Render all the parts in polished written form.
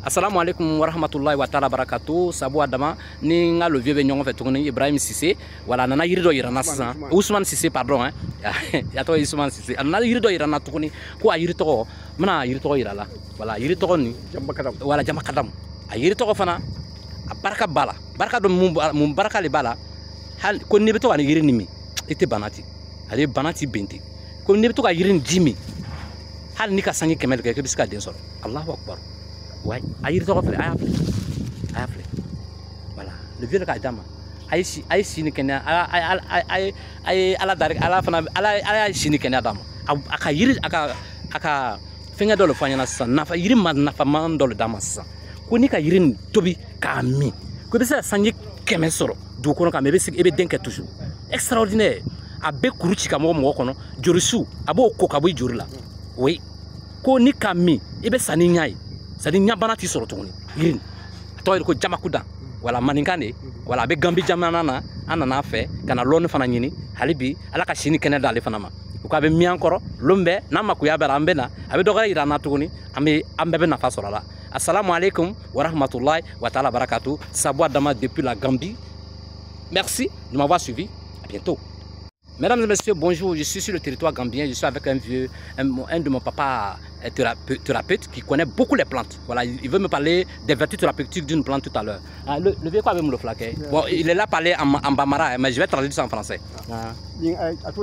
Assalamu alaikum wa rahmatullahi wa ta'ala barakatuh. Sabu Adama, ni nga le vieux beignon fait tourner Ibrahim Cissé. Voilà, nana yirido irana sa. Ousmane Cissé pardon hein. Ya to Ousmane Cissé. Nana yirido irana tourner. Ko a yirito mana yirito irala. Voilà, yirito ni jamba kadam. Voilà, jamba kadam. A yirito fana a baraka bala. Baraka do mum baraka le bala. Hal ko ni beto ani yirini mi. Ite banati. Ale banati benti. Ko ni beto ka yirini jimi. Hal ni ka sangi kemel ke biska den soro. Allahu akbar. Ouais, aïe, voilà, le vieux de Kadama. Aïe, Sinikena, aïe, à la Dark, à la Fana, à la Sinikena Dama. Akayiri, aka, finger dans le Fanyana, Nafa, Yirim, Nafaman dans le Damas. Konika Yirin, Tobi, Kami. Kobisa Sangi Kemesoro, du Konoka, mais c'est Ebedenka toujours. Extraordinaire. A Bekuruchi Kamo Mokono, Jurisu, Abo Kokabu Jurla. Oui. Konika mi, Ebe Saninyai. C'est-à-dire nyabana ti soro tuguni yirin to ko jamakuda wala maninkane wala be gambi jamana anana fe kana lonu fana nyini halibi ala ka shini kene dale fana ma ko abe mi encore lombe na makuya bara ambena abe dogara irana tuguni ambe be na fa soro la. Assalamu alaikum wa rahmatullahi wa ta'ala barakatuh. Sabu Adama depuis la Gambie. Merci de m'avoir suivi. À bientôt. Mesdames et messieurs, bonjour, je suis sur le territoire gambien, je suis avec un de mon papa thérapeute qui connaît beaucoup les plantes. Voilà, il veut me parler des vertus thérapeutiques d'une plante tout à l'heure. Le vieux quoi avec le flaquet? Bon, il est là parler en bambara, mais je vais traduire ça en français.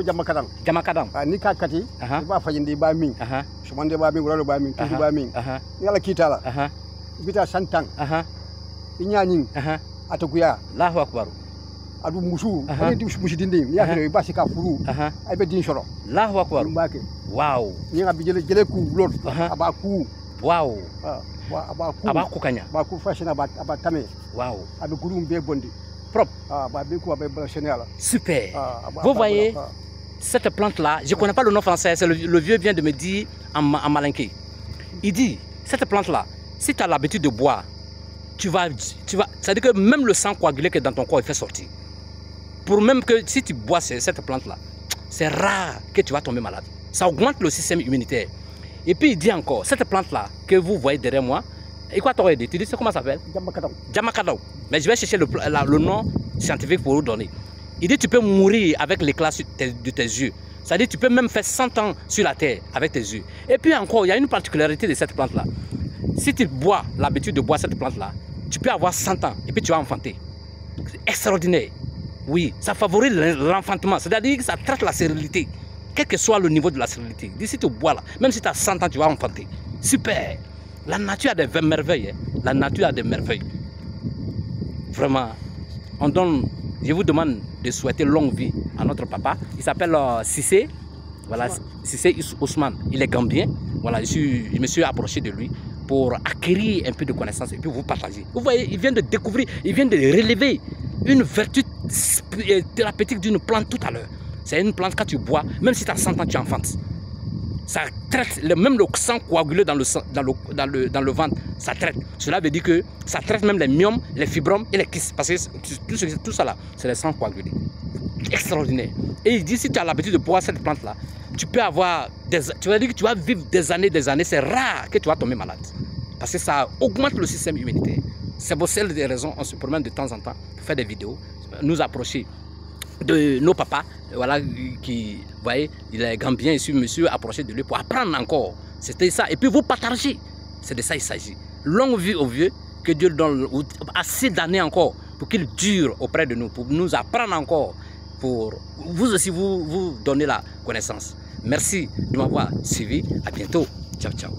Jamakadam. Jamakadam. Nika kati, ba fayindi ba min. Shumande ba min, wala ba min, kiti ba min. Yala kitala. Bita santang. Inyani. Atokuya. Allahu akbar. Adu musu ani musu dindin ya hero ba sika furu ay be din soro Allahu akbar. Wow, ni nga bi jele ku lord aba ku wow aba ku kanya ba ku fashion aba tame wow abi gurum be bondi prop ba be ku aba blancheniala super. Vous voyez cette plante là, je connais pas le nom français, c'est le vieux vient de me dire en malinké. Il dit cette plante là, si tu as l'habitude de boire, tu vas ça veut dire que même le sang coagulé que dans ton corps il fait sortir. Pour même que si tu bois cette plante-là, c'est rare que tu vas tomber malade. Ça augmente le système immunitaire. Et puis il dit encore, cette plante-là que vous voyez derrière moi, et quoi t'aurais dit? Tu dis comment ça s'appelle? Jamakadam. Jamakadam. Mais je vais chercher le nom scientifique pour vous donner. Il dit tu peux mourir avec l'éclat de tes yeux. C'est-à-dire tu peux même faire 100 ans sur la terre avec tes yeux. Et puis encore, il y a une particularité de cette plante-là. Si tu bois l'habitude de boire cette plante-là, tu peux avoir 100 ans et puis tu vas enfanter. C'est extraordinaire. Oui, ça favorise l'enfantement, c'est-à-dire que ça traite la stérilité, quel que soit le niveau de la stérilité. D'ici tu bois là, même si tu as 100 ans, tu vas enfanter. Super. La nature a des merveilles. Hein. La nature a des merveilles. Vraiment, je vous demande de souhaiter longue vie à notre papa. Il s'appelle Cissé. Voilà, Cissé Ousmane. Il est gambien. Voilà, je me suis approché de lui pour acquérir un peu de connaissances et puis vous partager. Vous voyez, il vient de découvrir, il vient de relever une vertu thérapeutique d'une plante tout à l'heure. C'est une plante quand tu bois, même si tu as 100 ans, tu enfantes. Ça traite, même le sang coagulé dans le ventre, ça traite. Cela veut dire que ça traite même les myomes, les fibromes et les kystes. Parce que tout ça là, c'est le sang coagulé. Extraordinaire. Et il dit, si tu as l'habitude de boire cette plante-là, tu peux avoir tu vas dire que tu vas vivre des années, c'est rare que tu vas tomber malade. Parce que ça augmente le système immunitaire. C'est pour celle des raisons, on se promène de temps en temps pour faire des vidéos, nous approcher de nos papas, voilà, qui, vous voyez, il est gambien, ici, monsieur, approché de lui pour apprendre encore. C'était ça. Et puis vous partagez. C'est de ça qu'il s'agit. Longue vie au vieux, que Dieu donne assez d'années encore pour qu'il dure auprès de nous, pour nous apprendre encore, pour vous aussi vous donner la connaissance. Merci de m'avoir suivi. À bientôt. Ciao, ciao.